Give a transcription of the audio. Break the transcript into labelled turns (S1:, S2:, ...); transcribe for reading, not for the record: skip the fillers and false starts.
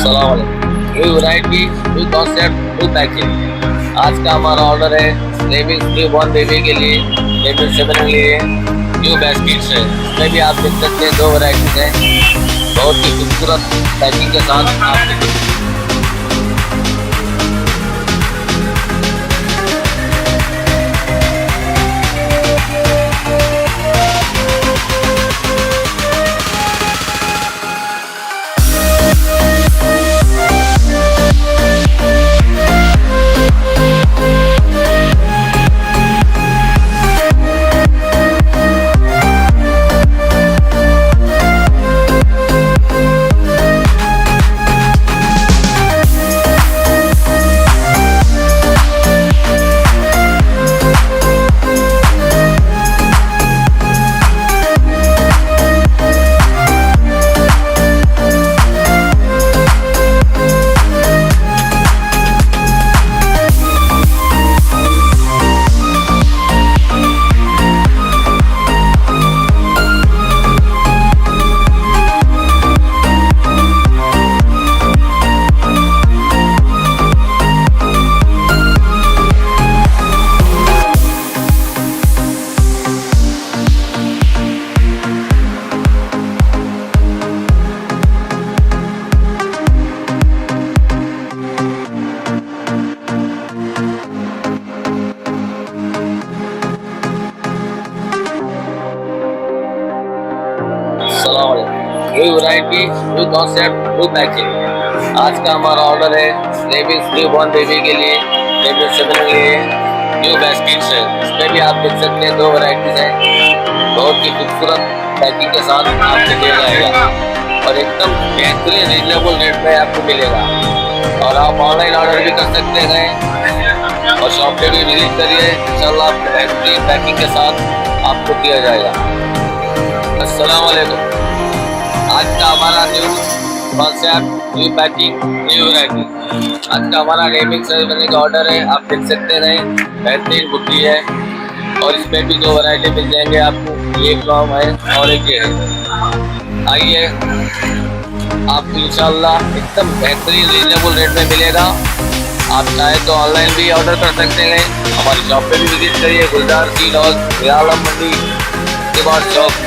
S1: अस्सलाम new variety, new concept, new packing. आज का हमारा ऑर्डर है बेबी, न्यू बॉर्न बेबी के लिए, बेबी सेवन के लिए न्यू बास्केट्स है। इसमें भी आप देख सकते हैं दो वैरायटीज हैं, बहुत ही खूबसूरत पैकिंग के साथ आपको। New variety, new concept, new packing. आज का हमारा ऑर्डर है बेबी, न्यू बॉर्न बेबी के लिए, बेबी सेवन के लिए न्यू बास्केट्स है। इसमें भी आप देख सकते हैं दो वैरायटीज हैं, बहुत ही खूबसूरत पैकिंग के साथ आपको दिया जाएगा और एकदम बेहतरीन रीजनेबल रेट में आपको मिलेगा। और आप ऑनलाइन ऑर्डर भी कर सकते हैं और शॉप पे भी विजिट करिए, इंशाल्लाह आपको बेहतरीन पैकिंग के साथ आपको दिया जाएगा। अस्सलाम वालेकुम। आज का हमारा new concept, new packing, new variety. आज का हमारा नेमिंग सेरेमनी का ऑर्डर है, आप देख सकते हैं, बेहतरीन बुटी है और इसमें भी दो वैरायटी मिल जाएंगे आपको, ये फ्लॉम है और एक ये है। आइए आपको इंशाल्लाह एकदम बेहतरीन रीजनेबल रेट में मिलेगा। आप चाहे तो ऑनलाइन भी ऑर्डर कर सकते हैं, हमारी शॉप पे भी विजिट करिए, गुलजार स्वीट हाइड, आलम मंडी के शॉप।